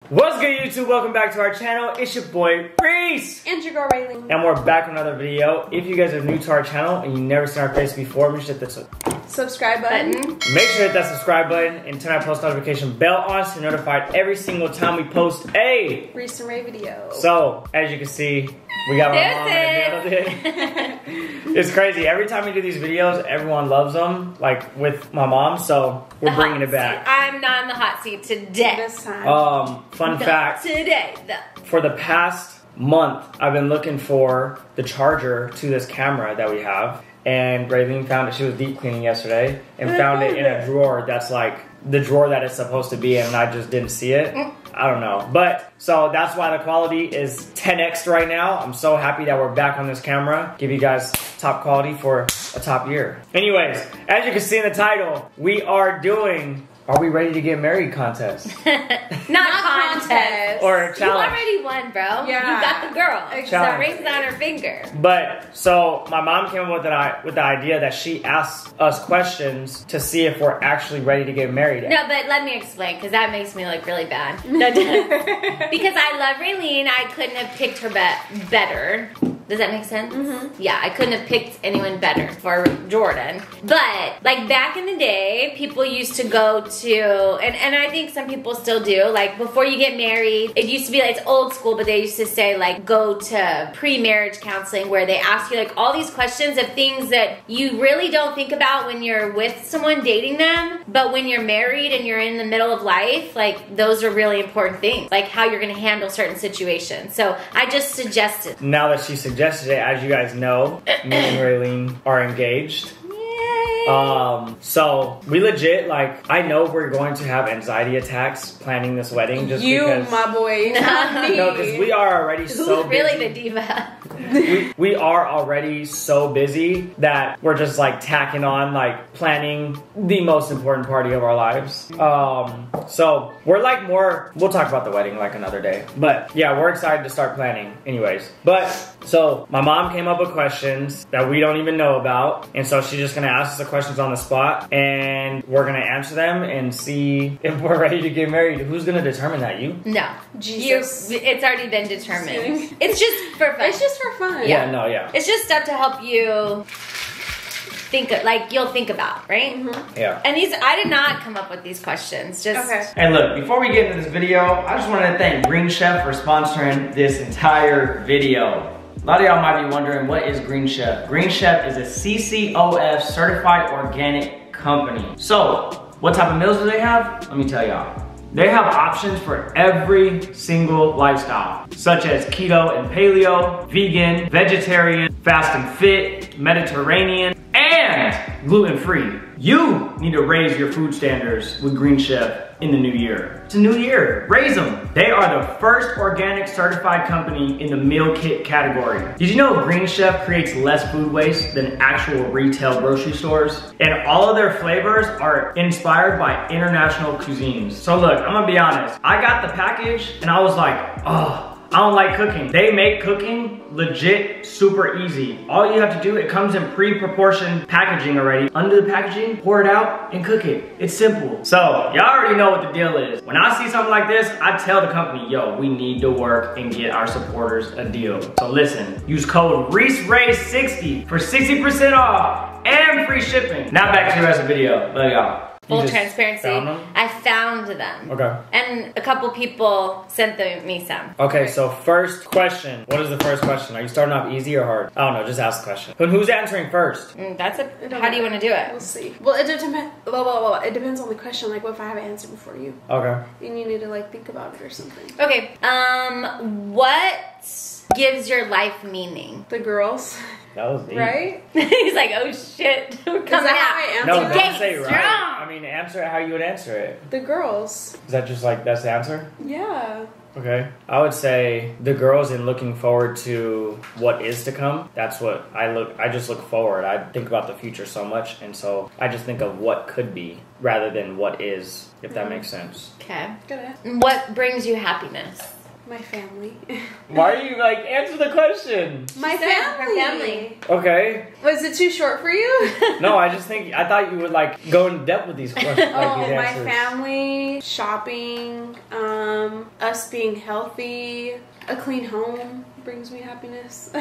What's good, YouTube? Welcome back to our channel. It's your boy Reece and your girl Raylene, and we're back with another video. If you guys are new to our channel and you've never seen our face before, make sure to hit that subscribe button. Make sure to hit that subscribe button and turn our post notification bell on so you're notified every single time we post a Reece and Ray video. So, as you can see, we got my mom in the building. It's crazy. Every time we do these videos, everyone loves them, like with my mom, so we're bringing it back. I'm not in the hot seat today. This time. Fun fact. Today, for the past month, I've been looking for the charger to this camera that we have. And Raylene found it. She was deep cleaning yesterday and found it in a drawer that's like the drawer that it's supposed to be in, and I just didn't see it. I don't know. But, so that's why the quality is 10x right now. I'm so happy that we're back on this camera. Give you guys top quality for a top year. Anyways, as you can see in the title, we are doing Are We Ready to Get Married contest. Not contest. Or a challenge. You already won, bro. Yeah. You got the girl. Exactly. That ring's on her finger. But, so, my mom came up with the idea that she asked us questions to see if we're actually ready to get married. No, but let me explain, because that makes me look really bad. Because I love Raylene, I couldn't have picked her better. Does that make sense? Mm-hmm. Yeah, I couldn't have picked anyone better for Jordan. But, like, back in the day, people used to go to, and I think some people still do, like, before you get married, it used to be, like, it's old school, but they used to say, like, go to pre-marriage counseling, where they ask you, like, all these questions of things that you really don't think about when you're with someone dating them, but when you're married and you're in the middle of life, like, those are really important things, like how you're gonna handle certain situations. So, I just suggested. Now that she suggested it, as you guys know, me and Raylene are engaged. Yay! So we legit, like, I know we're going to have anxiety attacks planning this wedding just because my boy, not me. No, because we are already so busy. Really the diva. we are already so busy that we're just like tacking on like planning the most important party of our lives. So we're like we'll talk about the wedding like another day. But yeah, we're excited to start planning anyways. But so my mom came up with questions that we don't even know about. And so she's just gonna ask us the questions on the spot and we're gonna answer them and see if we're ready to get married. Who's gonna determine that? You? No. Jesus. It's already been determined. It's just for fun. It's just for fun. Yeah, no, yeah. It's just stuff to help you think, like, you'll think about, right? Mm-hmm. Yeah. And I did not come up with these questions. Just okay. And look, before we get into this video, I just wanted to thank Green Chef for sponsoring this entire video. A lot of y'all might be wondering, what is Green Chef? Green Chef is a CCOF certified organic company. So, what type of meals do they have? Let me tell y'all. They have options for every single lifestyle, such as keto and paleo, vegan, vegetarian, fast and fit, Mediterranean, and gluten-free. You need to raise your food standards with Green Chef in the new year. It's a new year, raise them. They are the first organic certified company in the meal kit category. Did you know Green Chef creates less food waste than actual retail grocery stores? And all of their flavors are inspired by international cuisines. So look, I'm gonna be honest. I got the package and I was like, oh, I don't like cooking. They make cooking legit super easy. All you have to do, it comes in pre-proportioned packaging already. Under the packaging, pour it out and cook it. It's simple. So, y'all already know what the deal is. When I see something like this, I tell the company, yo, we need to work and get our supporters a deal. So listen, use code ReeceRace60 for 60% off and free shipping. Now back to the rest of the video. Love y'all. full transparency. Found I found them. Okay. And a couple people sent me some. Okay, so first question. What is the first question? Are you starting off easy or hard? I don't know, just ask the question. But who's answering first? How do you want to do it? We'll see. Well, it depends. It depends on the question. Like, what if I have an answer before you? Okay. And you need to like think about it or something. Okay. What gives your life meaning? The girls. That was deep. Right? He's like, oh shit, we're coming out. No, The don't gate's say right. strong. I mean, answer it how you would answer it. The girls. Is that just like, that's the answer? Yeah. Okay. I would say the girls and looking forward to what is to come. That's what I just look forward. I think about the future so much, and so I just think of what could be rather than what is, if that makes sense. Okay. Good. What brings you happiness? My family. Why are you like, answer the question? My She said family. her family. Okay. Was it too short for you? No, I thought you would like go in depth with these questions. Like, Oh, these my answers. family, shopping, us being healthy, a clean home brings me happiness.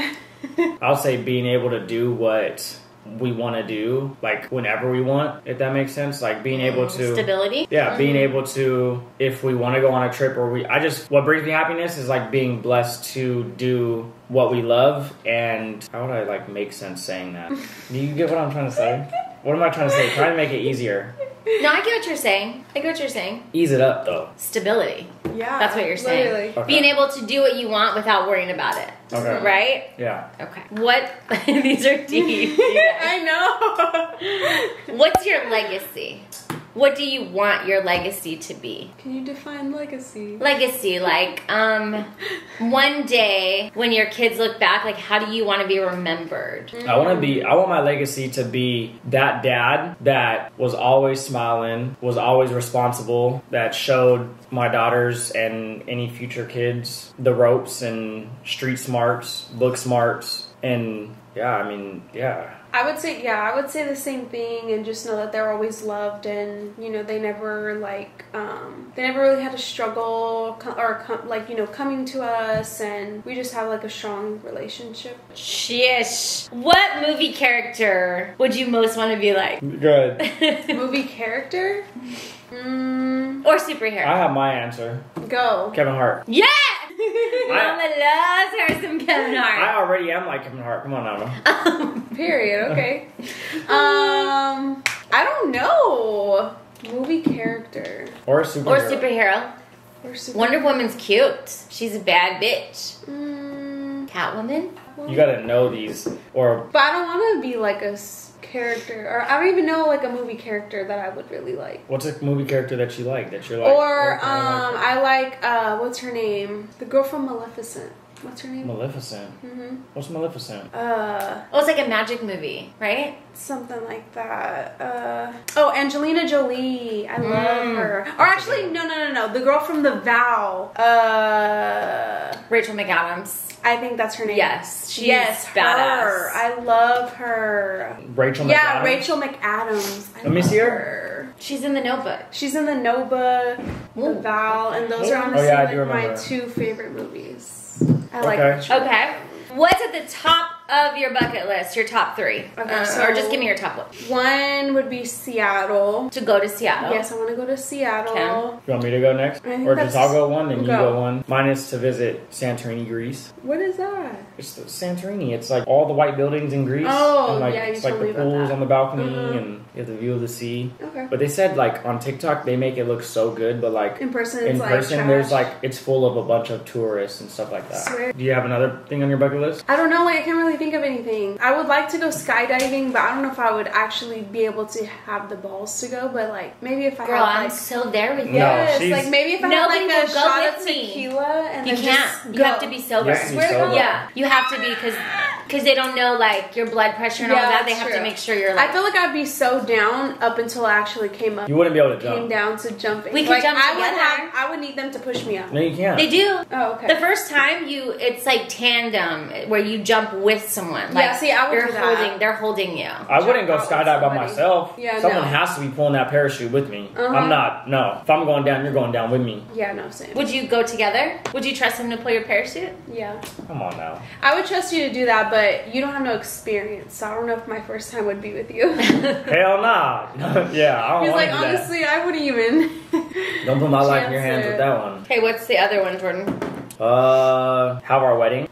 I'll say being able to do what we want to do, like whenever we want, if that makes sense. Like being able to Stability. Yeah, being able to, if we want to go on a trip or what brings me happiness is like being blessed to do what we love. And how would I like make sense saying that? Do you get what I'm trying to say? What am I trying to say? Trying to make it easier. No, I get what you're saying. I get what you're saying. Ease it up though. Stability. Yeah. That's what you're saying. Literally. Okay. Being able to do what you want without worrying about it. Okay. Right? Yeah. Okay. What? These are deep. I know. What's your legacy? What do you want your legacy to be? Can you define legacy? Legacy, like, one day when your kids look back, like, how do you want to be remembered? I want my legacy to be that dad that was always smiling, was always responsible, that showed my daughters and any future kids the ropes and street smarts, book smarts, and I would say the same thing, and just know that they're always loved, and they never really had to struggle coming to us, and we just have like a strong relationship. Shish. What movie character would you most want to be like? Good. Movie character? Or superhero? I have my answer. Go. Kevin Hart. Yeah! Mama loves her some Kevin I Hart. already am like Kevin Hart. Come on now. Period. Okay. I don't know. Movie character. Or a superhero. Or superhero. Or super- Wonder Woman's cute. She's a bad bitch. Catwoman? You gotta know these. Or But I don't want to be like a character, or I don't even know like a movie character that I would really like. what's a movie character that you like? That you're like. Or okay, I like I like what's her name? The girl from Maleficent. What's her name? Maleficent. What's Maleficent? Oh, it's like a magic movie, right? Something like that. Angelina Jolie. I love her. Or actually, no. The girl from The Vow. Rachel McAdams. I think that's her name. Yes, she's badass. badass. I love her. Rachel McAdams? Yeah, Rachel McAdams. Let me see her. She's in The Notebook. She's in The Notebook, The Vow, and those are honestly I do my remember. 2 favorite movies. I like Okay. Rachel. Okay. What's at the top of your bucket list? Your top 3. Okay, so- or just give me your top 1. One would be Seattle. To go to Seattle. Yes, I want to go to Seattle. Okay. You want me to go next? I think Or just that's- I'll go one, then you go. go one. Mine is to visit Santorini, Greece. What is that? It's the Santorini. It's like all the white buildings in Greece. Oh, and like, yeah, you it's like told the me about pools that. on the balcony and you have the view of the sea. Okay. But they said like on TikTok they make it look so good, but like In person, it's in like person trash. there's like it's full of a bunch of tourists and stuff like that. Swear. Do you have another thing on your bucket list? I don't know, like I can't really think of anything. I would like to go skydiving, but I don't know if I would actually be able to have the balls to go, but like maybe if I Girl, had I'm like so there with you. No, yes, she's- like maybe if I had Nobody like a will go shot with of me. tequila and You then can't. just You go. have to be sober. You have to be Swear to sober. God. Yeah, you have to be because they don't know like your blood pressure and all Yeah, that. They that's have to true. make sure you're like. I feel like I'd be so down up until I actually came up. You wouldn't be able to Came jump. down to jumping. We could like, jump together. I would need them to push me up. No, you can't. They do. Oh, okay. The first time it's like tandem where you jump with someone. Like Yeah, see, I would you're do that. they're holding you. I wouldn't go Jump out with skydive by somebody. myself. Yeah, Someone no. has to be pulling that parachute with me. Uh-huh. I'm not. No. If I'm going down, you're going down with me. Yeah, no, same. Would you go together? Would you trust him to pull your parachute? Yeah. Come on now. I would trust you to do that, but you don't have no experience, so I don't know if my first time would be with you. Hell nah. Yeah, I don't He's want like, to do that. honestly, I wouldn't even. Don't put my life in your chance hands it. with that one. Okay, what's the other one, Jordan? Have our wedding,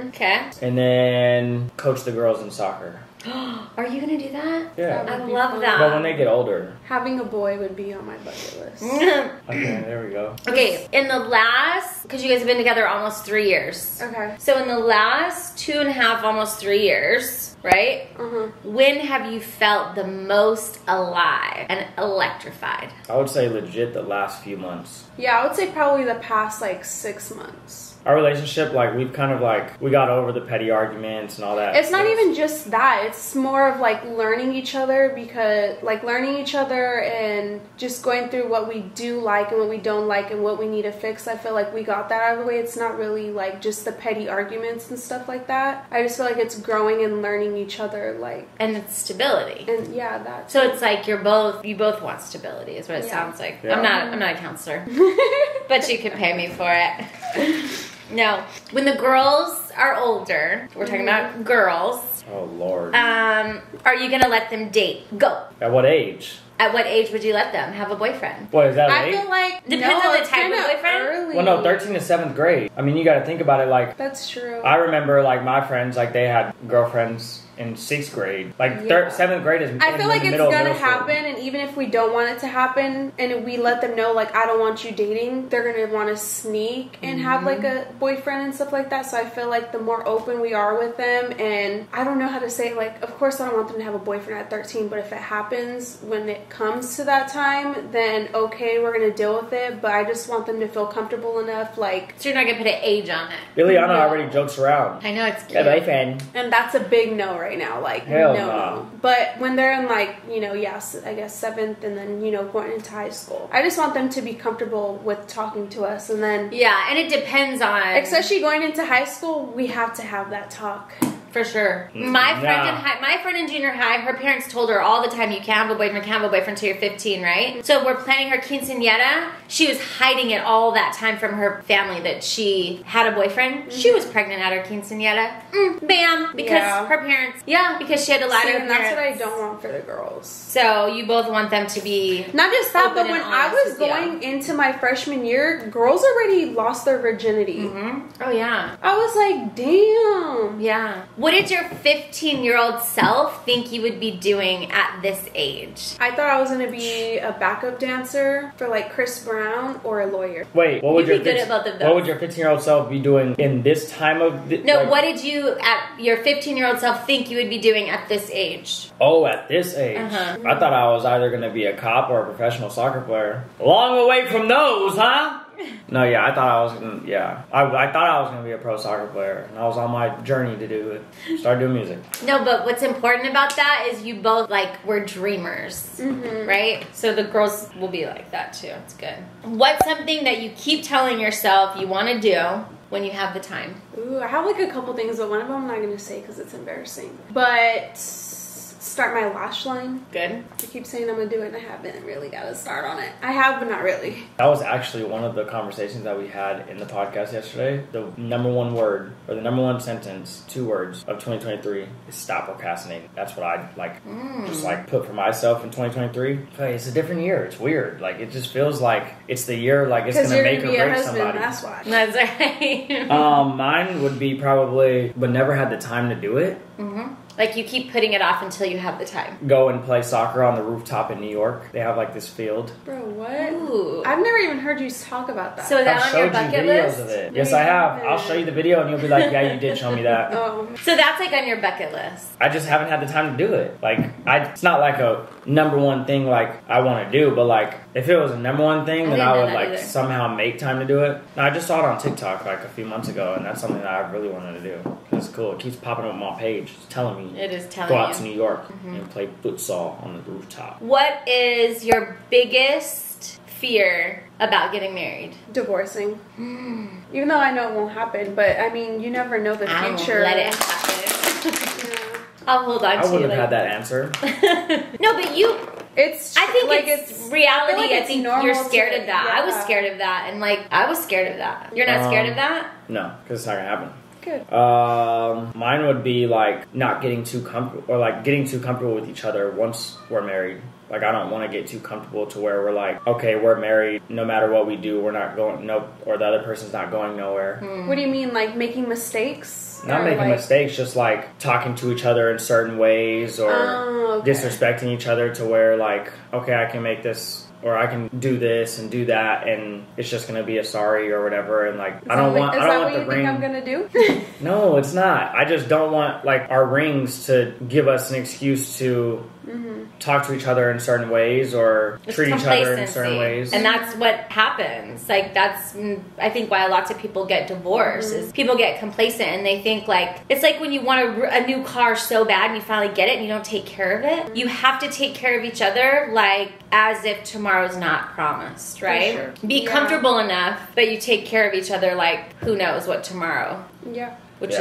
Okay. and then coach the girls in soccer. Are you gonna do that? Yeah. I That would be love fun. that. But when they get older. Having a boy would be on my bucket list. Okay, there we go. Okay, in the last, because you guys have been together almost 3 years. Okay. So in the last 2.5, almost 3 years, right? When have you felt the most alive and electrified? I would say legit the last few months. Yeah, I would say probably the past like 6 months. Our relationship, like, we've kind of like, we got over the petty arguments and all that. It's not even just that. it's more of like learning each other, because like learning each other and just going through what we do like and what we don't like and what we need to fix. I feel like we got that out of the way. It's not really like just the petty arguments and stuff like that. I just feel like it's growing and learning each other, like, and it's stability. and yeah, that. So it's like you both want stability is what it sounds like. Yeah. I'm not a counselor, but you could pay me for it. No, when the girls are older, we're talking about girls. Oh Lord. Are you gonna let them date? Go. At what age? At what age would you let them have a boyfriend? What is that? I age? feel like Depends on the it's type of kinda boyfriend. early. Well, no, 13 to 7th grade. I mean, you got to think about it. Like, That's true. I remember, like, my friends, like, they had girlfriends in 6th grade. Like, Yeah. 7th grade is I feel like the it's middle of gonna middle school. happen, and even if we don't want it to happen, and we let them know, like, I don't want you dating, they're gonna want to sneak and have like a boyfriend and stuff like that. So I feel like the more open we are with them, and I don't know how to say, like, of course I don't want them to have a boyfriend at 13, but if it happens when it comes to that time, then okay, we're gonna deal with it. But I just want them to feel comfortable enough, like, So you're not gonna put an age on it. Ileana No. already jokes around. I know it's Yeah, cute. boyfriend. and that's a big no right now. Like, Hell no. no. But when they're in, like, you know, yes, I guess 7th, and then, you know, going into high school, I just want them to be comfortable with talking to us. And then, Yeah, and it depends on. especially going into high school, we have to have that talk. For sure. My friend in junior high, her parents told her all the time, you can't have a boyfriend till you're 15, right? So we're planning her quinceañera. She was hiding it all that time from her family that she had a boyfriend. She was pregnant at her quinceañera. Bam! Because Yeah. her parents, because she had to lie to her And that's what I parents. don't want for the girls. So you both want them to be... Not just that, Open but and when I honest was with you. going into my freshman year, girls already lost their virginity. Oh, yeah. I was like, damn. Yeah. What did your 15-year-old self think you would be doing at this age? I thought I was going to be a backup dancer for like Chris Brown or a lawyer. Wait, what would You'd your be good at both of those. What would your 15-year-old self be doing in this time of? No, like, what did you, at your 15-year-old self, think you would be doing at this age? Oh, at this age, Uh-huh. I thought I was either going to be a cop or a professional soccer player. Long away from those, huh? No, yeah, I thought I was gonna. Yeah, I thought I was gonna be a pro soccer player, and I was on my journey to do it. Start doing music. No, but what's important about that is you both, like, were dreamers, right? So the girls will be like that, too. It's good. What's something that you keep telling yourself you want to do when you have the time? Ooh, I have like a couple things, but one of them I'm not going to say because it's embarrassing. But start my lash line. Good. I keep saying I'm going to do it, and I haven't really got to start on it. I have, but not really. That was actually one of the conversations that we had in the podcast yesterday. The number one word, or the number one sentence, 2 words of 2023 is stop procrastinating. That's what I just like put for myself in 2023. Okay, it's a different year. It's weird. Like, it just feels like it's the year, like, it's Because gonna you're make going or to be a break husband, somebody. that's why. That's right. Mine would be probably, but never had the time to do it. Like, you keep putting it off until you have the time. Go and play soccer on the rooftop in New York. They have like this field. Bro, what? Ooh. I've never even heard you talk about that. So is that I've on your showed you bucket videos list? of it. No, Yes, you I have. haven't. I'll show you the video and you'll be like, yeah, you did show me that. Oh. So that's, like, on your bucket list. I just haven't had the time to do it. Like, it's not like a number one thing like I want to do, but like if it was a number one thing, I then didn't I know would that like either. somehow make time to do it. No, I just saw it on TikTok like a few months ago, and that's something that I really wanted to do. It's cool. It keeps popping up on my page. It's telling me It is telling go out you. to New York and play futsal on the rooftop. What is your biggest fear about getting married? Divorcing. Even though I know it won't happen, but I mean, you never know the I won't future. let it happen. Yeah. I'll hold on I to wouldn't you. have had that answer. No, but you... It's I think like it's reality. I feel like I it's think normal you're scared to- of that. I was yeah. scared of that, and like I was scared of that. You're not scared of that? No, because it's not gonna happen. Good. Mine would be like not getting too comfortable, or like getting too comfortable with each other once we're married. Like, I don't want to get too comfortable to where we're like, okay, we're married. No matter what we do, we're not going or the other person's not going nowhere. What do you mean, like making mistakes? Not Or, making like, mistakes, just like talking to each other in certain ways, or okay. disrespecting each other to where like, okay, I can make this, or I can do this and do that, and it's just gonna be a sorry or whatever. And like, I don't want Is the that what you ring. think I'm gonna do? No, it's not. I just don't want like our rings to give us an excuse to talk to each other in certain ways or treat each other in certain ways. And that's what happens. Like, that's, I think, why lots of people get divorced is people get complacent and they think, like, it's like when you want a new car so bad and you finally get it and you don't take care of it. You have to take care of each other, like, as if tomorrow's not promised, right? Sure. Be comfortable enough, but you take care of each other, like, who knows what tomorrow. Yeah. Which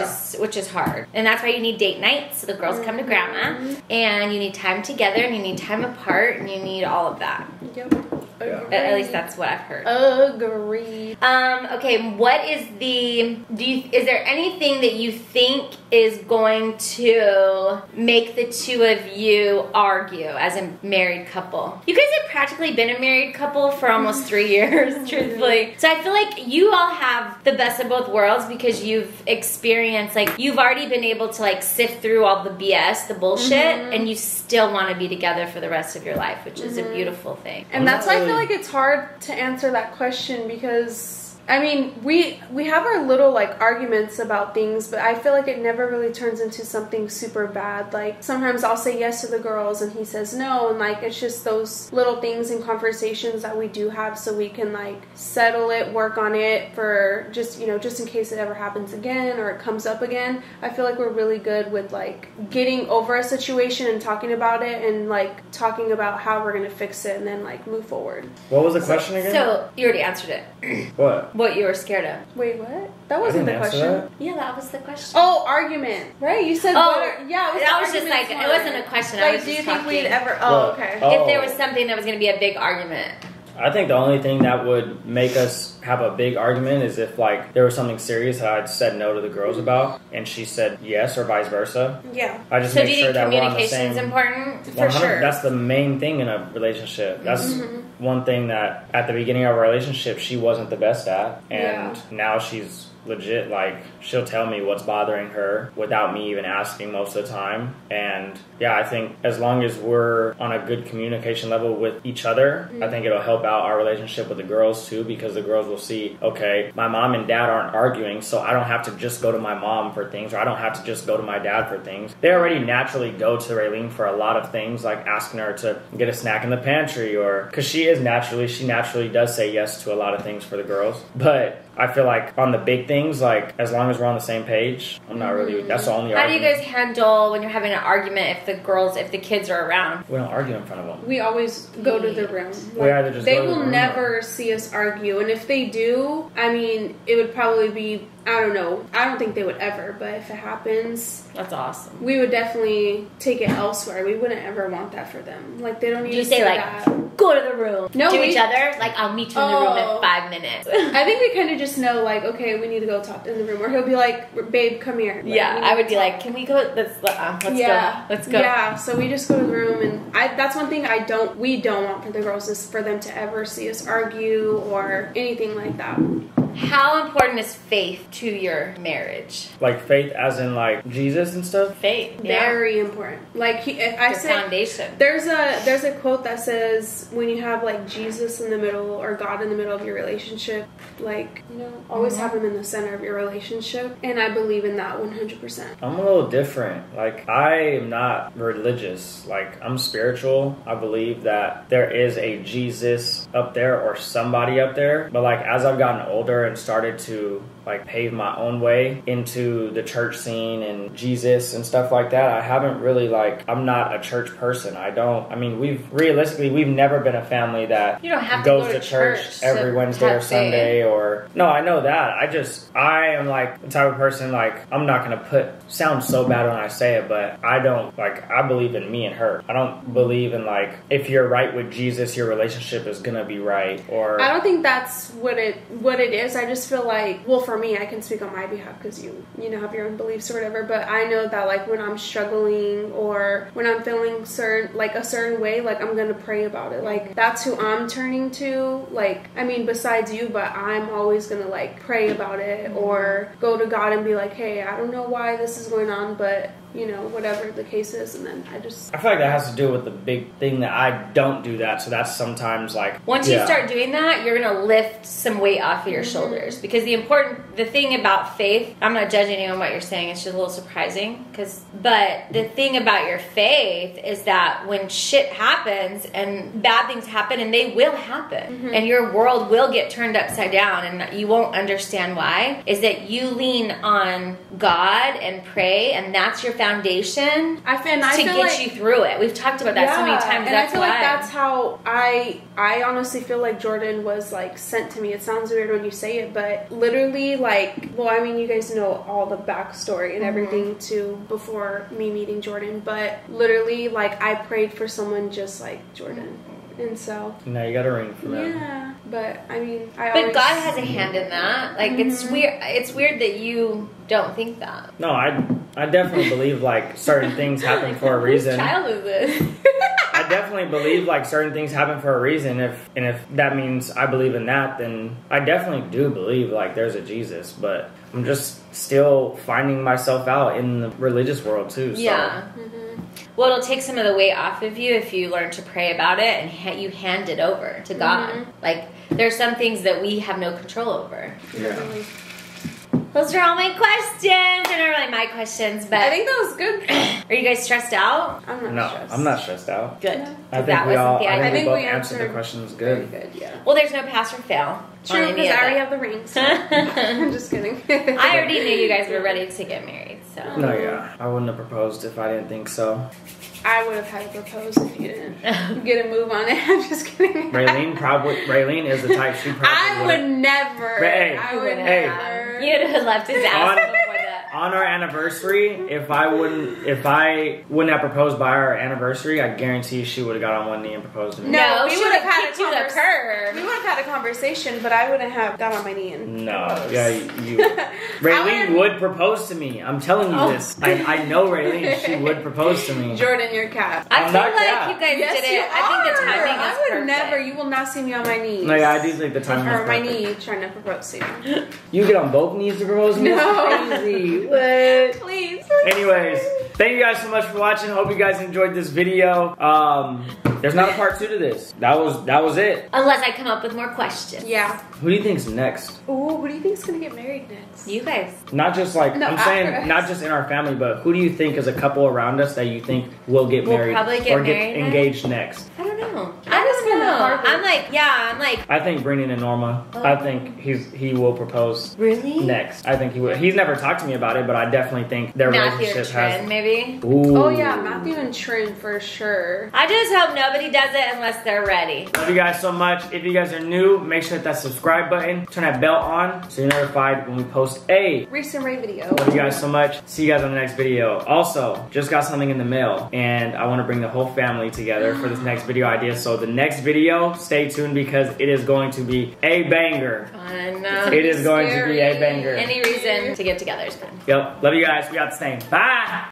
is hard. And that's why you need date nights, so the girls come to grandma, and you need time together, and you need time apart, and you need all of that. Yep. At least that's what I've heard. Agreed. Okay, what is is there anything that you think is going to make the two of you argue as a married couple? You guys have practically been a married couple for almost 3 years, truthfully. So I feel like you all have the best of both worlds because you've experienced, like, you've already been able to, like, sift through all the BS, the bullshit, and you still want to be together for the rest of your life, which is a beautiful thing. And that's why I feel like it's hard to answer that question because, I mean, we have our little, like, arguments about things, but I feel like it never really turns into something super bad. Like, sometimes I'll say yes to the girls and he says no, and, like, it's just those little things and conversations that we do have so we can, like, settle it, work on it for just, you know, just in case it ever happens again or it comes up again. I feel like we're really good with, like, getting over a situation and talking about it and, like, talking about how we're going to fix it and then, like, move forward. What was the question again? So, you already answered it. What you were scared of. Wait, what? That wasn't the question. That? Yeah, that was the question. Oh, argument. Right? You said, yeah, it was just like, it wasn't a question. Like, I was do you just think talking. we'd ever, okay. If there was something that was going to be a big argument. I think the only thing that would make us have a big argument is if, like, there was something serious that I'd said no to the girls about and she said yes or vice versa. Yeah. I just so make sure that we're on the same. So do you think communication's important? For sure. That's the main thing in a relationship. That's one thing that at the beginning of our relationship she wasn't the best at, and now she's legit, like, she'll tell me what's bothering her without me even asking most of the time. And yeah, I think as long as we're on a good communication level with each other, I think it'll help out our relationship with the girls too, because the girls will see, okay, my mom and dad aren't arguing, so I don't have to just go to my mom for things, or I don't have to just go to my dad for things. They already naturally go to Raylene for a lot of things, like asking her to get a snack in the pantry, or because she naturally does say yes to a lot of things for the girls. But I feel like on the big things, like, as long as we're on the same page, I'm not really, that's the only How argument. do you guys handle when you're having an argument if the kids are around? We don't argue in front of them. We always go to the room. We either just they go to the will room never see us argue, and if they do, I mean, it would probably be, I don't know, I don't think they would ever, but if it happens, that's awesome. We would definitely take it elsewhere. We wouldn't ever want that for them. Like, they don't need you to say, like, that. Go to the room. No, to each other? Like, I'll meet you in the room in 5 minutes. I think we kind of just know, like, okay, we need to go talk in the room. Or he'll be like, babe, come here. Like, I would be like, can we go? Let's go. Let's go. Yeah, so we just go to the room. And that's one thing we don't want for the girls is for them to ever see us argue or anything like that. How important is faith to your marriage? Like faith as in like Jesus and stuff? Faith. Very important. Like I said, foundation. There's a quote that says when you have like Jesus in the middle or God in the middle of your relationship, like, you know, always have him in the center of your relationship. And I believe in that 100%. I'm a little different. Like, I am not religious. Like, I'm spiritual. I believe that there is a Jesus up there or somebody up there. But like, as I've gotten older and started to like pave my own way into the church scene and Jesus and stuff like that, I haven't really I'm not a church person. We've never been a family that you don't have goes to go to church every Wednesday or Sunday or no, I know that. I am like the type of person, like, I'm not gonna sounds so bad when I say it, but I believe in me and her. I don't believe in like, if you're right with Jesus, your relationship is gonna be right, or I don't think that's what it is. I just feel like, well, for me, I can speak on my behalf because you have your own beliefs or whatever, but I know that like when I'm struggling or when I'm feeling a certain way, like I'm gonna pray about it. Like, that's who I'm turning to. Like, I mean, besides you, but I'm always gonna like pray about it or go to God and be like, hey, I don't know why this is going on, but you know, whatever the case is. And then I feel like that has to do with the big thing that I don't do that. So that's sometimes like... Once you start doing that, you're going to lift some weight off of your shoulders. Because the thing about faith, I'm not judging anyone what you're saying. It's just a little surprising. But the thing about your faith is that when shit happens and bad things happen, and they will happen, and your world will get turned upside down, and you won't understand why, is that you lean on God and pray, and that's your foundation to get you through it. We've talked about that so many times. And I feel like that's how I honestly feel like Jordan was like sent to me. It sounds weird when you say it, but literally, like, well, I mean, you guys know all the backstory and everything too before me meeting Jordan, but literally, like, I prayed for someone just like Jordan. And so now you got a ring for them. Yeah, but I mean, but God has a hand in that. Like, it's weird. It's weird that you don't think that. No, I definitely believe like certain things happen for a reason. Whose child is this? I definitely believe like certain things happen for a reason. If that means I believe in that, then I definitely do believe like there's a Jesus. But I'm just still finding myself out in the religious world too. So. Yeah. Well, it'll take some of the weight off of you if you learn to pray about it and you hand it over to God. Like, there's some things that we have no control over. Yeah. Those are all my questions. They're not really my questions, but I think that was good. Are you guys stressed out? I'm not stressed. I'm not stressed out. Good. No. I think we both answered the questions good. Very good, yeah. Well, there's no pass or fail. True, because I already have the ring. So. I'm just kidding. I already knew you guys were ready to get married, so. No, yeah. I wouldn't have proposed if I didn't think so. I would have had to propose if you didn't get a move on it. I'm just kidding. Raylene is the type she probably I would never. Hey, I would never. You'd have left his ass before that. On our anniversary, if I wouldn't have proposed by our anniversary, I guarantee she would have got on one knee and proposed to me. No, we would have had to the curb. We would have had a conversation, but I wouldn't have got on my knee and proposed. Raylene would propose to me. I'm telling you this. I know Raylene. She would propose to me. Jordan, you're cap. I feel like you guys did it. I think the timing is I would perfect. never. You will not see me on my knees. No, yeah, I do think the timing is or my perfect. knee trying to propose to you. You get on both knees to propose to me? No. That's crazy. What? Please. Anyways, thank you guys so much for watching. Hope you guys enjoyed this video. There's not a part 2 to this. That was it. Unless I come up with more questions. Yeah. Who do you think's next? Ooh, who do you think's gonna get married next? You guys. Not just like No, I'm after saying, us. not just in our family, but who do you think is a couple around us that you think will get married probably get or get married engaged next? I don't know. I just don't know. hard to- I'm like. I think Brennan and Norma. I think he will propose Really? next. I think he will. He's never talked to me about it, but I definitely think their Matthew relationship and Trin, has. maybe. Ooh. Oh yeah, Matthew and Trin for sure. I just hope nobody does it unless they're ready. Love you guys so much. If you guys are new, make sure to hit that subscribe button, turn that bell on so you're notified when we post a Reece and Ray video. Love you guys so much. See you guys on the next video. Also, just got something in the mail, and I want to bring the whole family together for this next video idea. So the next video, stay tuned because it is going to be a banger. I know. It is going to be a banger. Any reason to get together is fun. Yep. Love you guys. We got the same. Bye.